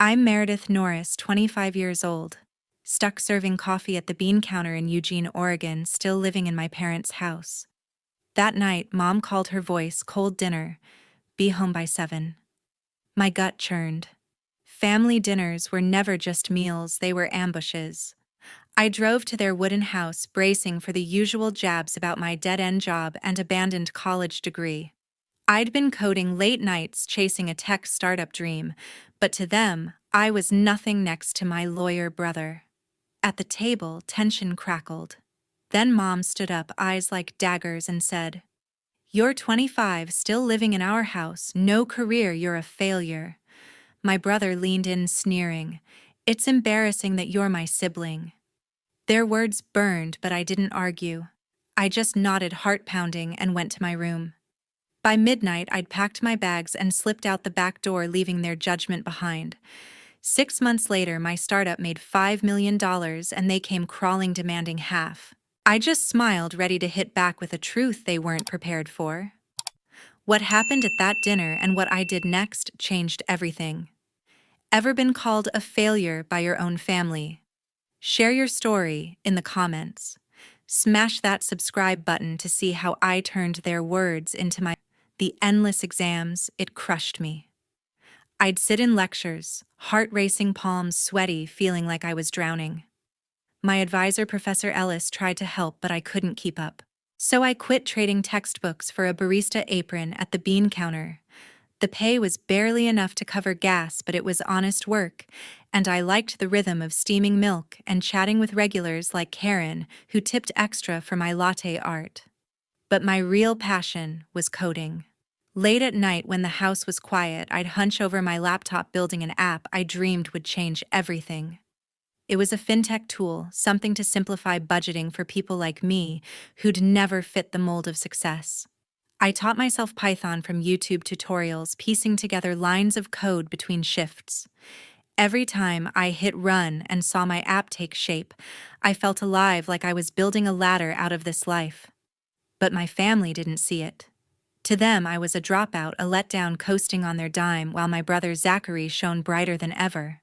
I'm Meredith Norris, 25 years old, stuck serving coffee at the bean counter in Eugene, Oregon, still living in my parents' house. That night, Mom called her voice, cold dinner, be home by 7. My gut churned. Family dinners were never just meals, they were ambushes. I drove to their wooden house, bracing for the usual jabs about my dead-end job and abandoned college degree. I'd been coding late nights chasing a tech startup dream, but to them, I was nothing next to my lawyer brother. At the table, tension crackled. Then Mom stood up, eyes like daggers, and said, "You're 25, still living in our house, no career, you're a failure." My brother leaned in, sneering, "It's embarrassing that you're my sibling." Their words burned, but I didn't argue. I just nodded, heart pounding, and went to my room. By midnight, I'd packed my bags and slipped out the back door, leaving their judgment behind. 6 months later, my startup made $5 million, and they came crawling, demanding half. I just smiled, ready to hit back with a truth they weren't prepared for. What happened at that dinner and what I did next changed everything. Ever been called a failure by your own family? Share your story in the comments. Smash that subscribe button to see how I turned their words into my... The endless exams, it crushed me. I'd sit in lectures, heart racing, palms sweaty, feeling like I was drowning. My advisor, Professor Ellis, tried to help, but I couldn't keep up. So I quit trading textbooks for a barista apron at the bean counter. The pay was barely enough to cover gas, but it was honest work, and I liked the rhythm of steaming milk and chatting with regulars like Karen, who tipped extra for my latte art. But my real passion was coding. Late at night, when the house was quiet, I'd hunch over my laptop building an app I dreamed would change everything. It was a fintech tool, something to simplify budgeting for people like me who'd never fit the mold of success. I taught myself Python from YouTube tutorials, piecing together lines of code between shifts. Every time I hit run and saw my app take shape, I felt alive, like I was building a ladder out of this life. But my family didn't see it. To them, I was a dropout, a letdown, coasting on their dime, while my brother Zachary shone brighter than ever.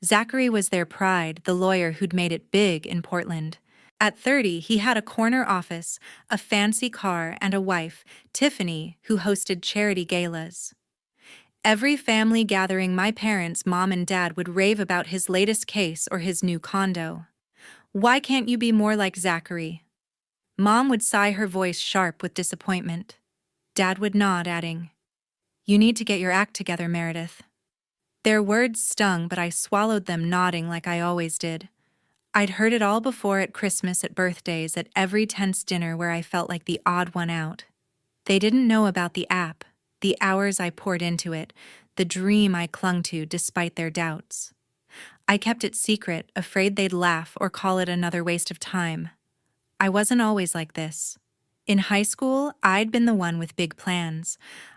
Zachary was their pride, the lawyer who'd made it big in Portland. At 30, he had a corner office, a fancy car, and a wife, Tiffany, who hosted charity galas. Every family gathering, my parents, Mom and Dad, would rave about his latest case or his new condo. "Why can't you be more like Zachary?" Mom would sigh, her voice sharp with disappointment. Dad would nod, adding, "You need to get your act together, Meredith." Their words stung, but I swallowed them, nodding like I always did. I'd heard it all before, at Christmas, at birthdays, at every tense dinner where I felt like the odd one out. They didn't know about the app, the hours I poured into it, the dream I clung to despite their doubts. I kept it secret, afraid they'd laugh or call it another waste of time. I wasn't always like this. In high school, I'd been the one with big plans.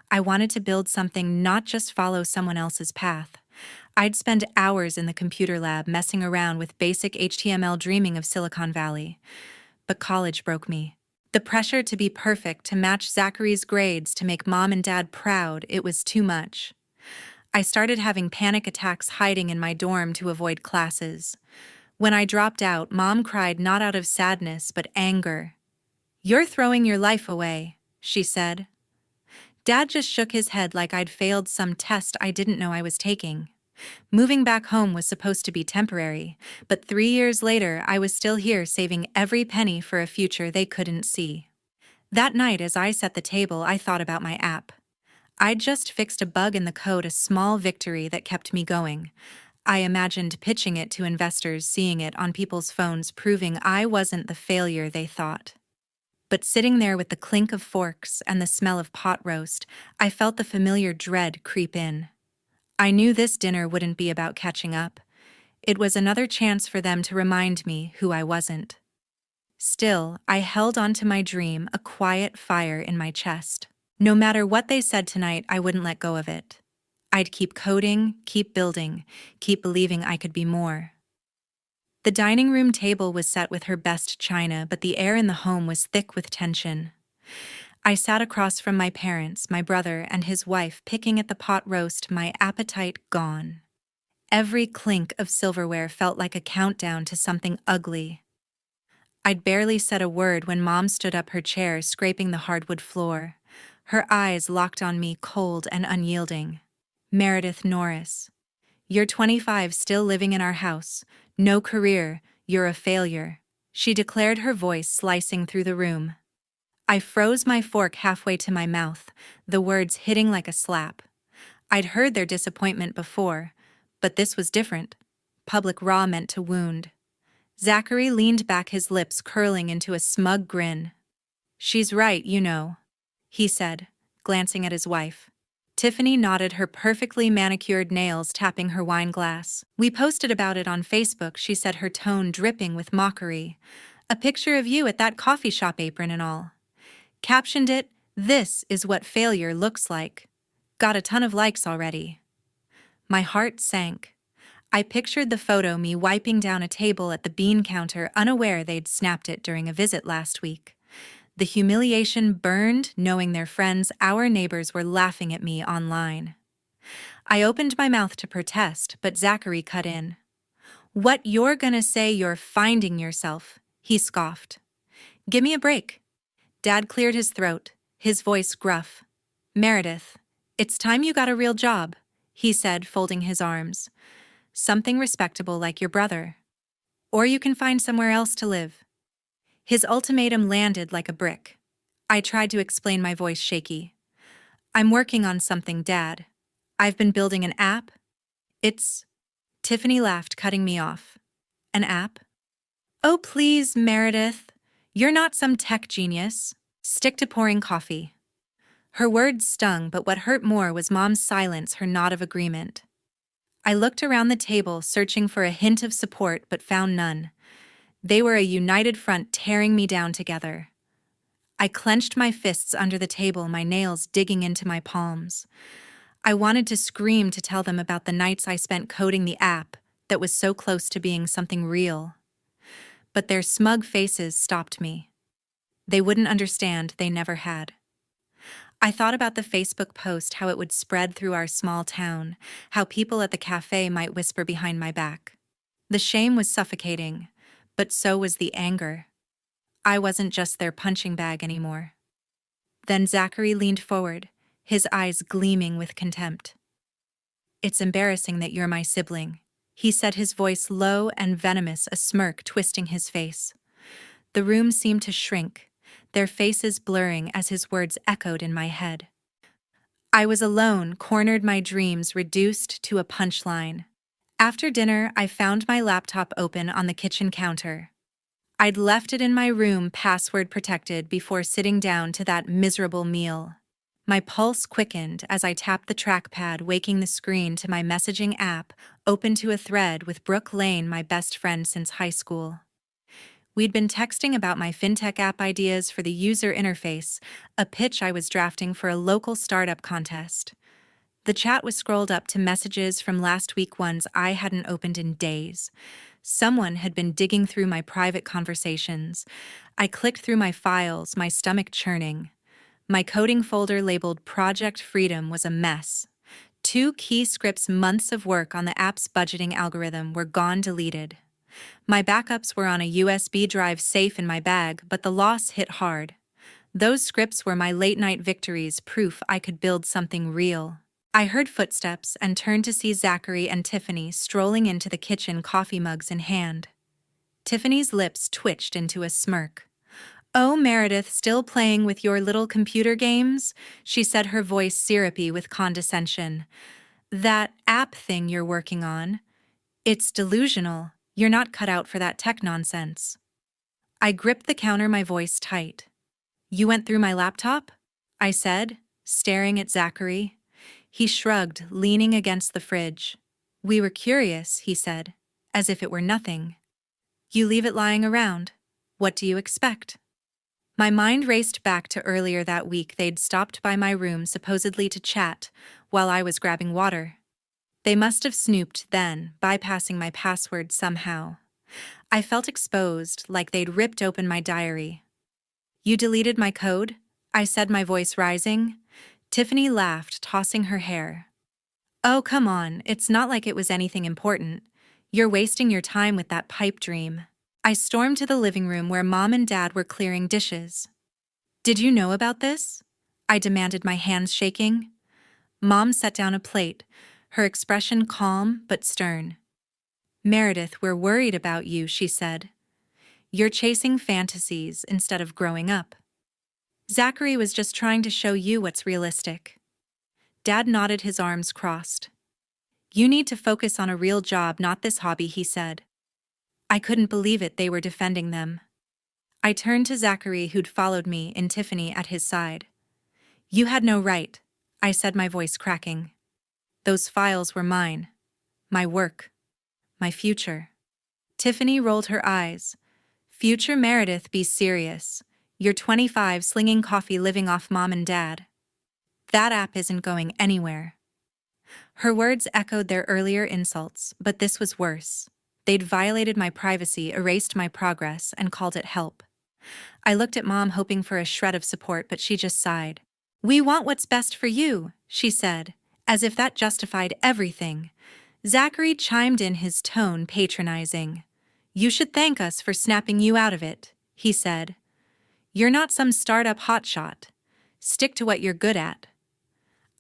I wanted to build something, not just follow someone else's path. I'd spend hours in the computer lab messing around with basic HTML, dreaming of Silicon Valley. But college broke me. The pressure to be perfect, to match Zachary's grades, to make Mom and Dad proud, it was too much. I started having panic attacks, hiding in my dorm to avoid classes. When I dropped out, Mom cried, not out of sadness, but anger. "You're throwing your life away," she said. Dad just shook his head like I'd failed some test I didn't know I was taking. Moving back home was supposed to be temporary, but 3 years later, I was still here, saving every penny for a future they couldn't see. That night, as I set the table, I thought about my app. I'd just fixed a bug in the code, a small victory that kept me going. I imagined pitching it to investors, seeing it on people's phones, proving I wasn't the failure they thought. But sitting there with the clink of forks and the smell of pot roast, I felt the familiar dread creep in. I knew this dinner wouldn't be about catching up. It was another chance for them to remind me who I wasn't. Still, I held on to my dream, a quiet fire in my chest. No matter what they said tonight, I wouldn't let go of it. I'd keep coding, keep building, keep believing I could be more. The dining room table was set with her best china, but the air in the home was thick with tension. I sat across from my parents, my brother and his wife, picking at the pot roast, my appetite gone. Every clink of silverware felt like a countdown to something ugly. I'd barely said a word when Mom stood up her chair, scraping the hardwood floor. Her eyes locked on me, cold and unyielding. "Meredith Norris, you're 25, still living in our house. No career, you're a failure," she declared, her voice slicing through the room. I froze, my fork halfway to my mouth, the words hitting like a slap. I'd heard their disappointment before, but this was different. Public raw meant to wound. Zachary leaned back, his lips curling into a smug grin. "She's right, you know," he said, glancing at his wife. Tiffany nodded, her perfectly manicured nails tapping her wine glass. "We posted about it on Facebook," she said, her tone dripping with mockery. "A picture of you at that coffee shop, apron and all. Captioned it, 'This is what failure looks like.' Got a ton of likes already." My heart sank. I pictured the photo, me wiping down a table at the bean counter, unaware they'd snapped it during a visit last week. The humiliation burned, knowing their friends, our neighbors, were laughing at me online. I opened my mouth to protest, but Zachary cut in. "What you're gonna say, you're finding yourself," he scoffed. "Give me a break." Dad cleared his throat, his voice gruff. "Meredith, it's time you got a real job," he said, folding his arms. "Something respectable like your brother. Or you can find somewhere else to live." His ultimatum landed like a brick. I tried to explain, my voice shaky. "I'm working on something, Dad. I've been building an app. It's..." Tiffany laughed, cutting me off. "An app? Oh, please, Meredith. You're not some tech genius. Stick to pouring coffee." Her words stung, but what hurt more was Mom's silence, her nod of agreement. I looked around the table, searching for a hint of support, but found none. They were a united front, tearing me down together. I clenched my fists under the table, my nails digging into my palms. I wanted to scream, to tell them about the nights I spent coding the app that was so close to being something real. But their smug faces stopped me. They wouldn't understand, they never had. I thought about the Facebook post, how it would spread through our small town, how people at the cafe might whisper behind my back. The shame was suffocating, but so was the anger. I wasn't just their punching bag anymore. Then Zachary leaned forward, his eyes gleaming with contempt. "It's embarrassing that you're my sibling," he said, his voice low and venomous, a smirk twisting his face. The room seemed to shrink, their faces blurring as his words echoed in my head. I was alone, cornered, my dreams reduced to a punchline. After dinner, I found my laptop open on the kitchen counter. I'd left it in my room, password protected, before sitting down to that miserable meal. My pulse quickened as I tapped the trackpad, waking the screen to my messaging app, open to a thread with Brooke Lane, my best friend since high school. We'd been texting about my fintech app ideas for the user interface, a pitch I was drafting for a local startup contest. The chat was scrolled up to messages from last week, ones I hadn't opened in days. Someone had been digging through my private conversations. I clicked through my files, my stomach churning. My coding folder labeled Project Freedom was a mess. 2 key scripts, months of work on the app's budgeting algorithm, were gone, deleted. My backups were on a USB drive safe in my bag, but the loss hit hard. Those scripts were my late-night victories, proof I could build something real. I heard footsteps and turned to see Zachary and Tiffany strolling into the kitchen, coffee mugs in hand. Tiffany's lips twitched into a smirk. "Oh, Meredith, still playing with your little computer games?" she said, her voice syrupy with condescension. "That app thing you're working on, it's delusional. You're not cut out for that tech nonsense." I gripped the counter, my voice tight. "You went through my laptop?" I said, staring at Zachary. He shrugged, leaning against the fridge. "We were curious," he said, as if it were nothing. "You leave it lying around. What do you expect?" My mind raced back to earlier that week. They'd stopped by my room, supposedly to chat, while I was grabbing water. They must have snooped then, bypassing my password somehow. I felt exposed, like they'd ripped open my diary. "You deleted my code?" I said, my voice rising. Tiffany laughed, tossing her hair. Oh, come on, it's not like it was anything important. You're wasting your time with that pipe dream. I stormed to the living room where Mom and Dad were clearing dishes. Did you know about this? I demanded, my hands shaking. Mom set down a plate, her expression calm but stern. Meredith, we're worried about you, she said. You're chasing fantasies instead of growing up. Zachary was just trying to show you what's realistic. Dad nodded, his arms crossed. You need to focus on a real job, not this hobby, he said. I couldn't believe it, they were defending them. I turned to Zachary, who'd followed me, and Tiffany at his side. You had no right, I said, my voice cracking. Those files were mine. My work. My future. Tiffany rolled her eyes. Future Meredith, be serious. You're 25, slinging coffee, living off Mom and Dad. That app isn't going anywhere. Her words echoed their earlier insults, but this was worse. They'd violated my privacy, erased my progress, and called it help. I looked at Mom, hoping for a shred of support, but she just sighed. We want what's best for you, she said, as if that justified everything. Zachary chimed in, his tone patronizing. You should thank us for snapping you out of it, he said. You're not some startup hotshot. Stick to what you're good at.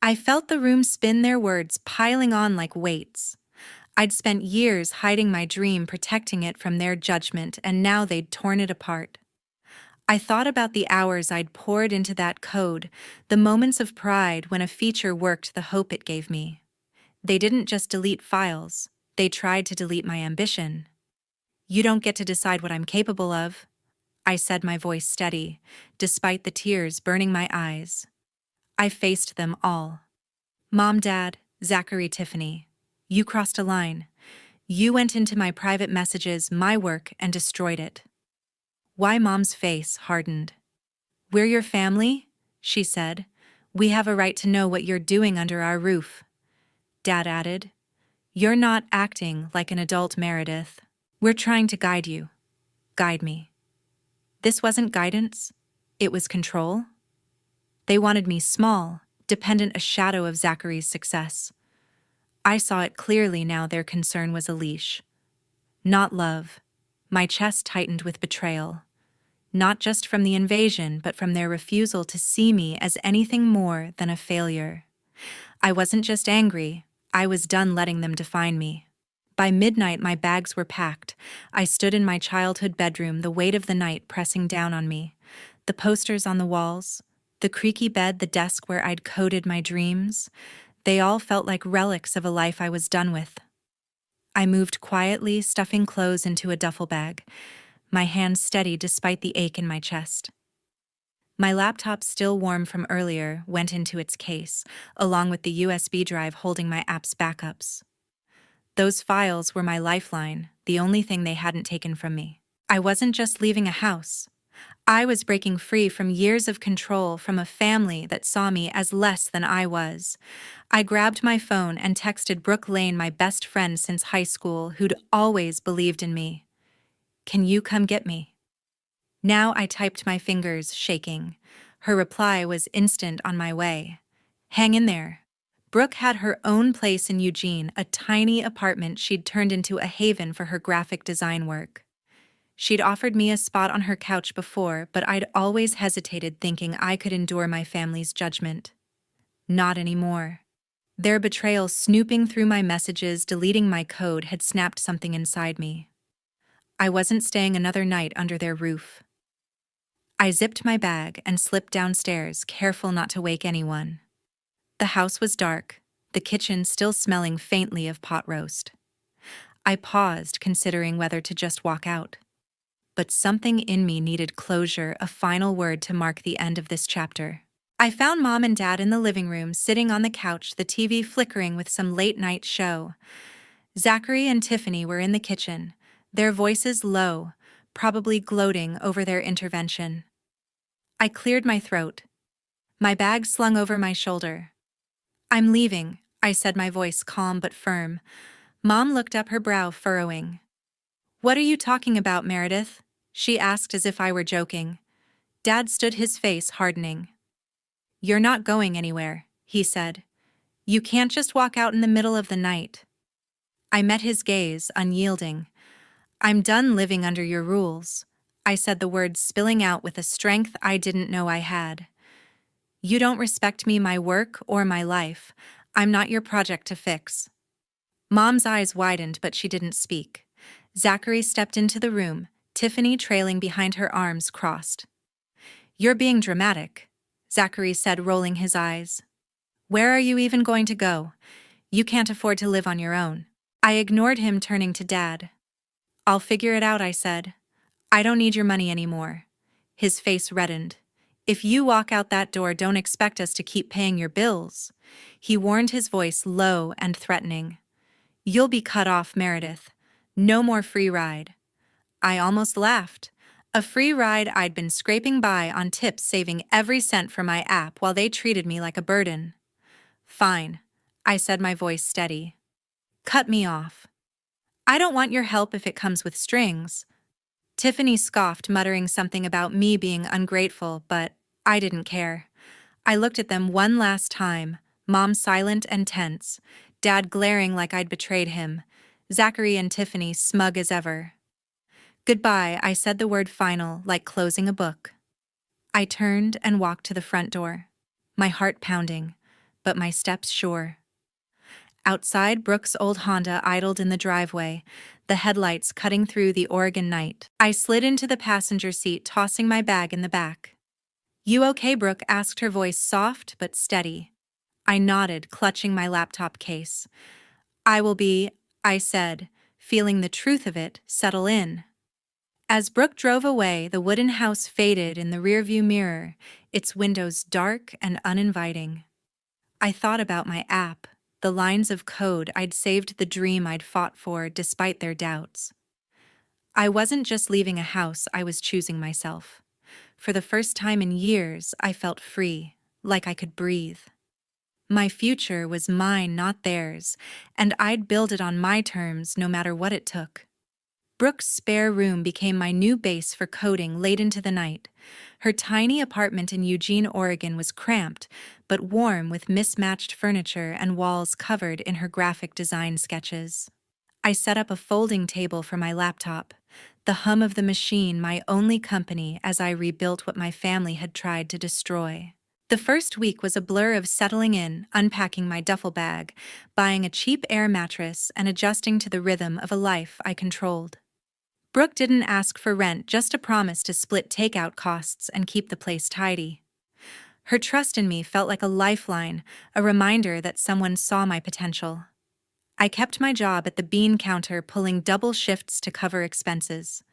I felt the room spin, their words piling on like weights. I'd spent years hiding my dream, protecting it from their judgment, and now they'd torn it apart. I thought about the hours I'd poured into that code, the moments of pride when a feature worked, the hope it gave me. They didn't just delete files, they tried to delete my ambition. You don't get to decide what I'm capable of, I said, my voice steady, despite the tears burning my eyes. I faced them all. Mom, Dad, Zachary, Tiffany. You crossed a line. You went into my private messages, my work, and destroyed it. Why? Mom's face hardened. We're your family, she said. We have a right to know what you're doing under our roof. Dad added. You're not acting like an adult, Meredith. We're trying to guide you. Guide me. This wasn't guidance. It was control. They wanted me small, dependent, a shadow of Zachary's success. I saw it clearly now. Their concern was a leash. Not love. My chest tightened with betrayal. Not just from the invasion, but from their refusal to see me as anything more than a failure. I wasn't just angry, I was done letting them define me. By midnight, my bags were packed. I stood in my childhood bedroom, the weight of the night pressing down on me. The posters on the walls, the creaky bed, the desk where I'd coded my dreams, they all felt like relics of a life I was done with. I moved quietly, stuffing clothes into a duffel bag, my hands steady despite the ache in my chest. My laptop, still warm from earlier, went into its case, along with the USB drive holding my app's backups. Those files were my lifeline, the only thing they hadn't taken from me. I wasn't just leaving a house. I was breaking free from years of control, from a family that saw me as less than I was. I grabbed my phone and texted Brooke Lane, my best friend since high school, who'd always believed in me. Can you come get me? Now I typed, my fingers shaking. Her reply was instant: on my way. Hang in there. Brooke had her own place in Eugene, a tiny apartment she'd turned into a haven for her graphic design work. She'd offered me a spot on her couch before, but I'd always hesitated, thinking I could endure my family's judgment. Not anymore. Their betrayal, snooping through my messages, deleting my code, had snapped something inside me. I wasn't staying another night under their roof. I zipped my bag and slipped downstairs, careful not to wake anyone. The house was dark, the kitchen still smelling faintly of pot roast. I paused, considering whether to just walk out. But something in me needed closure, a final word to mark the end of this chapter. I found Mom and Dad in the living room, sitting on the couch, the TV flickering with some late-night show. Zachary and Tiffany were in the kitchen, their voices low, probably gloating over their intervention. I cleared my throat. My bag slung over my shoulder. I'm leaving, I said, my voice calm but firm. Mom looked up, her brow furrowing. What are you talking about, Meredith? She asked, as if I were joking. Dad stood, his face hardening. You're not going anywhere, he said. You can't just walk out in the middle of the night. I met his gaze, unyielding. I'm done living under your rules. I said the words spilling out with a strength I didn't know I had. You don't respect me, my work, or my life. I'm not your project to fix. Mom's eyes widened, but she didn't speak. Zachary stepped into the room, Tiffany trailing behind her, arms crossed. You're being dramatic, Zachary said, rolling his eyes. Where are you even going to go? You can't afford to live on your own. I ignored him, turning to Dad. I'll figure it out, I said. I don't need your money anymore. His face reddened. If you walk out that door, don't expect us to keep paying your bills. He warned, his voice low and threatening. You'll be cut off, Meredith. No more free ride. I almost laughed. A free ride I'd been scraping by on tips, saving every cent for my app while they treated me like a burden. Fine, I said, my voice steady. Cut me off. I don't want your help if it comes with strings. Tiffany scoffed, muttering something about me being ungrateful, but I didn't care. I looked at them one last time, Mom silent and tense, Dad glaring like I'd betrayed him, Zachary and Tiffany smug as ever. Goodbye, I said, the word final, like closing a book. I turned and walked to the front door, my heart pounding, but my steps sure. Outside, Brooke's old Honda idled in the driveway, the headlights cutting through the Oregon night. I slid into the passenger seat, tossing my bag in the back. You okay, Brooke? Asked, her voice soft but steady. I nodded, clutching my laptop case. I will be, I said, feeling the truth of it settle in. As Brooke drove away, the wooden house faded in the rearview mirror, its windows dark and uninviting. I thought about my app, the lines of code I'd saved, the dream I'd fought for despite their doubts. I wasn't just leaving a house, I was choosing myself. For the first time in years, I felt free, like I could breathe. My future was mine, not theirs, and I'd build it on my terms no matter what it took. Brooke's spare room became my new base for coding late into the night. Her tiny apartment in Eugene, Oregon was cramped, but warm, with mismatched furniture and walls covered in her graphic design sketches. I set up a folding table for my laptop, the hum of the machine my only company as I rebuilt what my family had tried to destroy. The first week was a blur of settling in, unpacking my duffel bag, buying a cheap air mattress, and adjusting to the rhythm of a life I controlled. Brooke didn't ask for rent, just a promise to split takeout costs and keep the place tidy. Her trust in me felt like a lifeline, a reminder that someone saw my potential. I kept my job at the bean counter, pulling double shifts to cover expenses.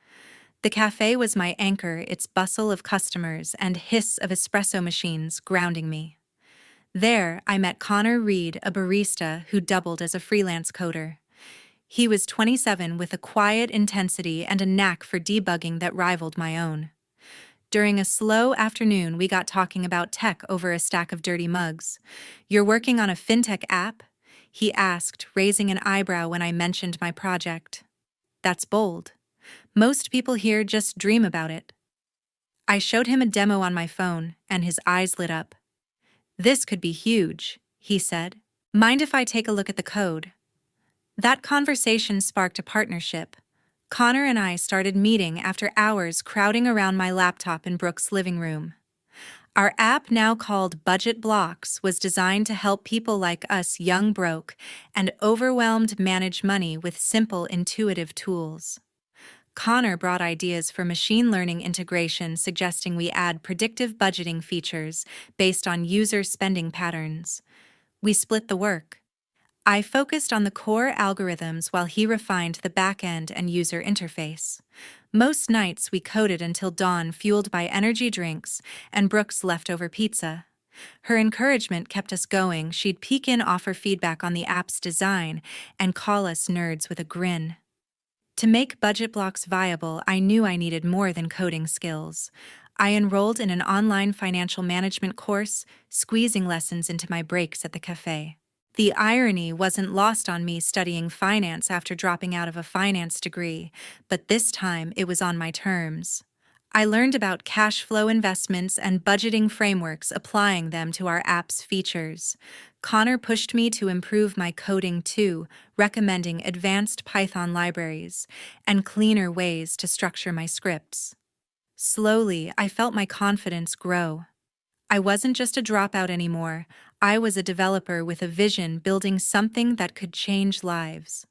The cafe was my anchor, its bustle of customers and hiss of espresso machines grounding me. There, I met Connor Reed, a barista who doubled as a freelance coder. He was 27, with a quiet intensity and a knack for debugging that rivaled my own. During a slow afternoon, we got talking about tech over a stack of dirty mugs. You're working on a fintech app? He asked, raising an eyebrow when I mentioned my project. That's bold. Most people here just dream about it. I showed him a demo on my phone, and his eyes lit up. This could be huge, he said. Mind if I take a look at the code? That conversation sparked a partnership. Connor and I started meeting after hours, crowding around my laptop in Brooke's living room. Our app, now called Budget Blocks, was designed to help people like us, young, broke, and overwhelmed, manage money with simple, intuitive tools. Connor brought ideas for machine learning integration, suggesting we add predictive budgeting features based on user spending patterns. We split the work. I focused on the core algorithms while he refined the back-end and user interface. Most nights we coded until dawn, fueled by energy drinks and Brooke's leftover pizza. Her encouragement kept us going. She'd peek in, offer feedback on the app's design, and call us nerds with a grin. To make Budget Blocks viable, I knew I needed more than coding skills. I enrolled in an online financial management course, squeezing lessons into my breaks at the cafe. The irony wasn't lost on me, studying finance after dropping out of a finance degree, but this time it was on my terms. I learned about cash flow investments and budgeting frameworks, applying them to our app's features. Connor pushed me to improve my coding too, recommending advanced Python libraries and cleaner ways to structure my scripts. Slowly, I felt my confidence grow. I wasn't just a dropout anymore, I was a developer with a vision, building something that could change lives.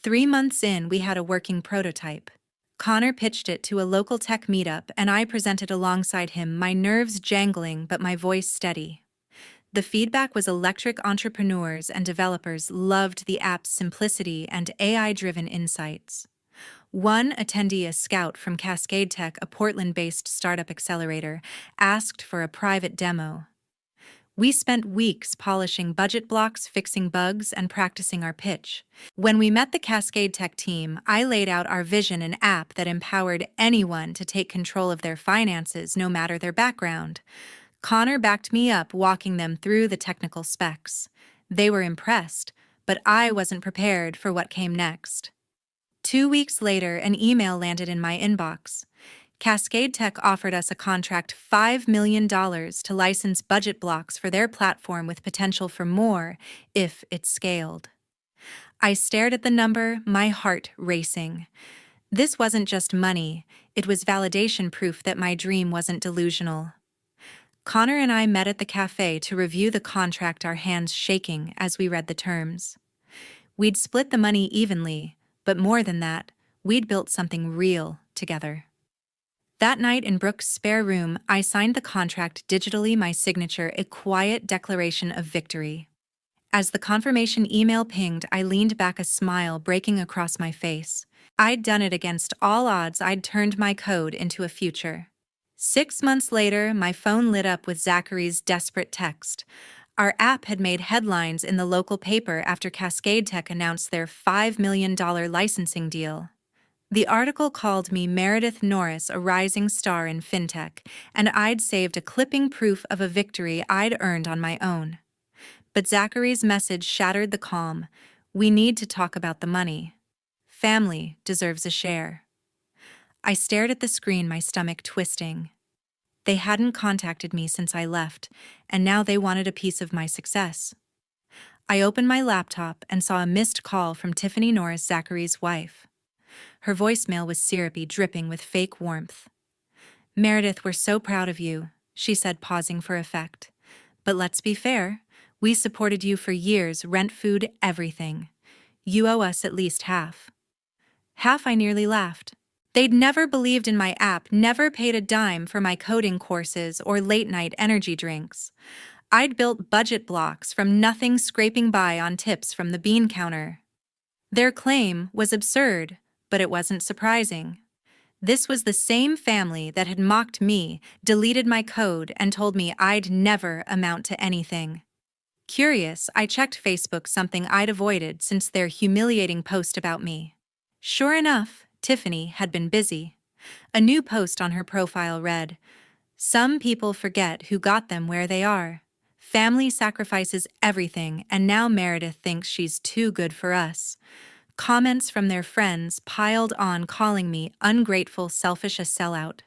3 months in, we had a working prototype. Connor pitched it to a local tech meetup, and I presented alongside him, my nerves jangling but my voice steady. The feedback was electric. Entrepreneurs and developers loved the app's simplicity and AI-driven insights. One attendee, a scout from Cascade Tech, a Portland-based startup accelerator, asked for a private demo. We spent weeks polishing budget blocks, fixing bugs, and practicing our pitch. When we met the Cascade Tech team, I laid out our vision: an app that empowered anyone to take control of their finances, no matter their background. Connor backed me up, walking them through the technical specs. They were impressed, but I wasn't prepared for what came next. 2 weeks later, an email landed in my inbox. Cascade Tech offered us a contract, $5 million, to license budget blocks for their platform, with potential for more if it scaled. I stared at the number, my heart racing. This wasn't just money, it was validation, proof that my dream wasn't delusional. Connor and I met at the cafe to review the contract, our hands shaking as we read the terms. We'd split the money evenly, but more than that, we'd built something real together. That night in Brooke's spare room, I signed the contract digitally, my signature, a quiet declaration of victory. As the confirmation email pinged, I leaned back, a smile breaking across my face. I'd done it against all odds. I'd turned my code into a future. 6 months later, my phone lit up with Zachary's desperate text. Our app had made headlines in the local paper after Cascade Tech announced their $5 million licensing deal. The article called me Meredith Norris, a rising star in fintech, and I'd saved a clipping, proof of a victory I'd earned on my own. But Zachary's message shattered the calm. We need to talk about the money. Family deserves a share. I stared at the screen, my stomach twisting. They hadn't contacted me since I left, and now they wanted a piece of my success. I opened my laptop and saw a missed call from Tiffany Norris, Zachary's wife. Her voicemail was syrupy, dripping with fake warmth. "Meredith, we're so proud of you," she said, pausing for effect. "But let's be fair. We supported you for years, rent, food, everything. You owe us at least half." Half? I nearly laughed. They'd never believed in my app, never paid a dime for my coding courses or late-night energy drinks. I'd built budget blocks from nothing, scraping by on tips from the bean counter. Their claim was absurd, but it wasn't surprising. This was the same family that had mocked me, deleted my code, and told me I'd never amount to anything. Curious, I checked Facebook, something I'd avoided since their humiliating post about me. Sure enough, Tiffany had been busy. A new post on her profile read, "Some people forget who got them where they are. Family sacrifices everything, and now Meredith thinks she's too good for us." Comments from their friends piled on, calling me ungrateful, selfish, a sellout.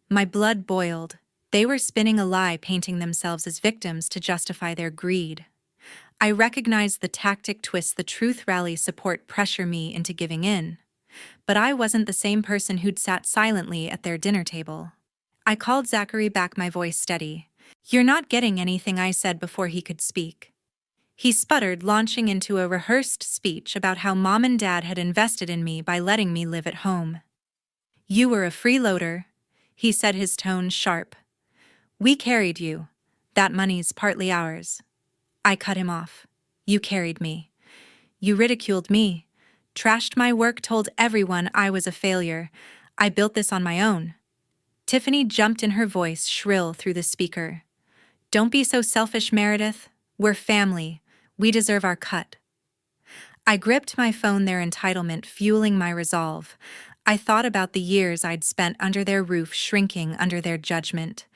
My blood boiled. They were spinning a lie, painting themselves as victims to justify their greed. I recognized the tactic twist, the truth rally, support, pressure me into giving in. But I wasn't the same person who'd sat silently at their dinner table. I called Zachary back, my voice steady. "You're not getting anything," I said before he could speak. He sputtered, launching into a rehearsed speech about how Mom and Dad had invested in me by letting me live at home. "You were a freeloader," he said, his tone sharp. "We carried you. That money's partly ours." I cut him off. "You carried me. You ridiculed me, trashed my work, told everyone I was a failure. I built this on my own." Tiffany jumped in, her voice shrill through the speaker. "Don't be so selfish, Meredith. We're family. We deserve our cut." I gripped my phone, their entitlement fueling my resolve. I thought about the years I'd spent under their roof, shrinking under their judgment.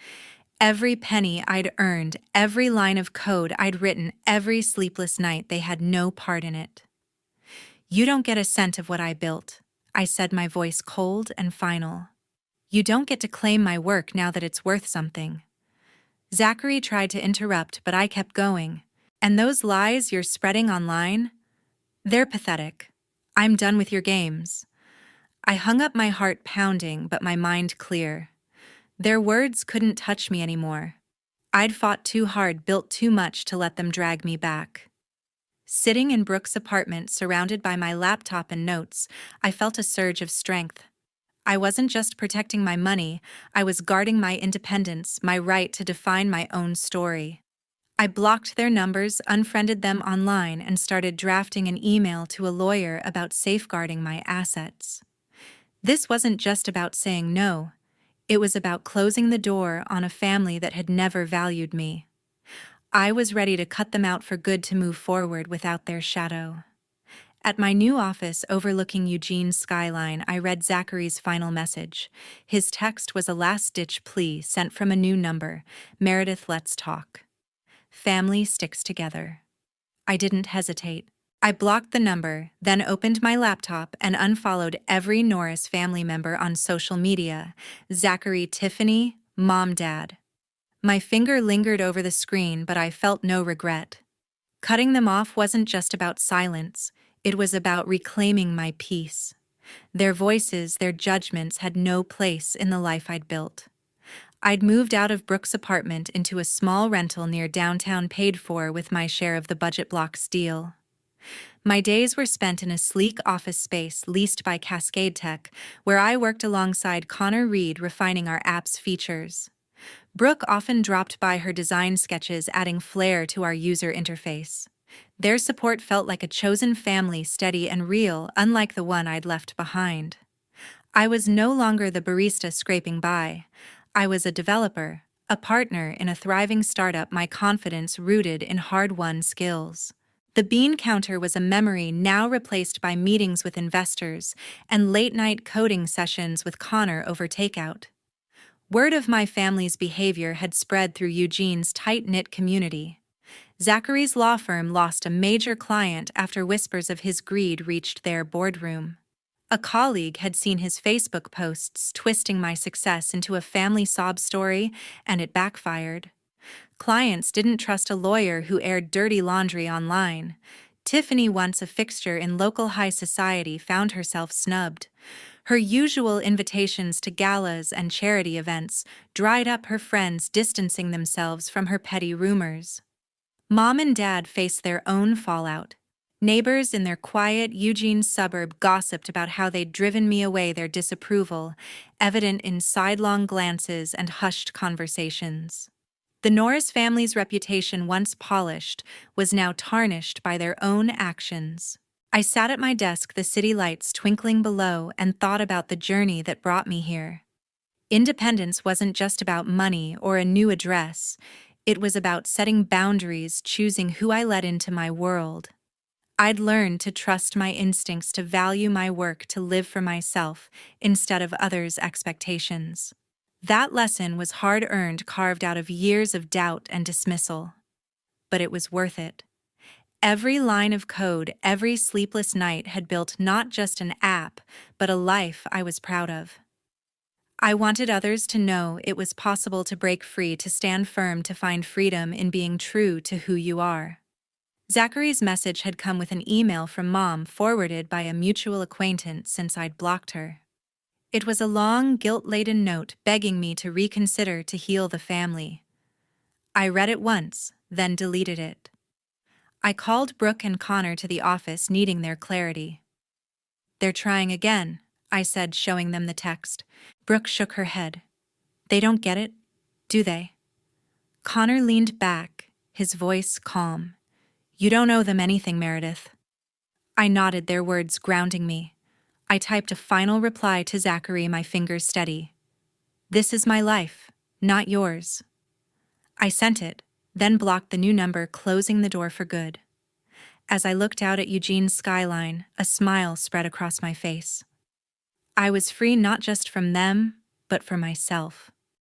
Every penny I'd earned, every line of code I'd written, every sleepless night, they had no part in it. "You don't get a cent of what I built," I said, my voice cold and final. You don't get to claim my work now that it's worth something. Zachary tried to interrupt, but I kept going. And those lies you're spreading online? They're pathetic. I'm done with your games. I hung up, my heart pounding, but my mind clear. Their words couldn't touch me anymore. I'd fought too hard, built too much to let them drag me back. Sitting in Brooke's apartment, surrounded by my laptop and notes, I felt a surge of strength. I wasn't just protecting my money, I was guarding my independence, my right to define my own story. I blocked their numbers, unfriended them online, and started drafting an email to a lawyer about safeguarding my assets. This wasn't just about saying no. It was about closing the door on a family that had never valued me. I was ready to cut them out for good, to move forward without their shadow. At my new office overlooking Eugene's skyline, I read Zachary's final message. His text was a last-ditch plea sent from a new number. Meredith, let's talk. Family sticks together. I didn't hesitate. I blocked the number, then opened my laptop and unfollowed every Norris family member on social media. Zachary, Tiffany, Mom, Dad. My finger lingered over the screen, but I felt no regret. Cutting them off wasn't just about silence. It was about reclaiming my peace. Their voices, their judgments had no place in the life I'd built. I'd moved out of Brooke's apartment into a small rental near downtown, paid for with my share of the budget block's deal. My days were spent in a sleek office space leased by Cascade Tech, where I worked alongside Connor Reed, refining our app's features. Brooke often dropped by her design sketches, adding flair to our user interface. Their support felt like a chosen family, steady and real, unlike the one I'd left behind. I was no longer the barista scraping by. I was a developer, a partner in a thriving startup, my confidence rooted in hard-won skills. The bean counter was a memory now replaced by meetings with investors and late-night coding sessions with Connor over takeout. Word of my family's behavior had spread through Eugene's tight-knit community. Zachary's law firm lost a major client after whispers of his greed reached their boardroom. A colleague had seen his Facebook posts twisting my success into a family sob story, and it backfired. Clients didn't trust a lawyer who aired dirty laundry online. Tiffany, once a fixture in local high society, found herself snubbed. Her usual invitations to galas and charity events dried up, her friends distancing themselves from her petty rumors. Mom and Dad faced their own fallout. Neighbors in their quiet Eugene suburb gossiped about how they'd driven me away, their disapproval evident in sidelong glances and hushed conversations. The Norris family's reputation, once polished, was now tarnished by their own actions. I sat at my desk, the city lights twinkling below, and thought about the journey that brought me here. Independence wasn't just about money or a new address. It was about setting boundaries, choosing who I let into my world. I'd learned to trust my instincts, to value my work, to live for myself instead of others' expectations. That lesson was hard-earned, carved out of years of doubt and dismissal. But it was worth it. Every line of code, every sleepless night had built not just an app, but a life I was proud of. I wanted others to know it was possible to break free, to stand firm, to find freedom in being true to who you are. Zachary's message had come with an email from Mom, forwarded by a mutual acquaintance since I'd blocked her. It was a long, guilt-laden note begging me to reconsider, to heal the family. I read it once, then deleted it. I called Brooke and Connor to the office, needing their clarity. "They're trying again," I said, showing them the text. Brooke shook her head. "They don't get it, do they?" Connor leaned back, his voice calm. "You don't owe them anything, Meredith." I nodded, their words grounding me. I typed a final reply to Zachary, my fingers steady. "This is my life, not yours." I sent it, then blocked the new number, closing the door for good. As I looked out at Eugene's skyline, a smile spread across my face. I was free, not just from them, but for myself.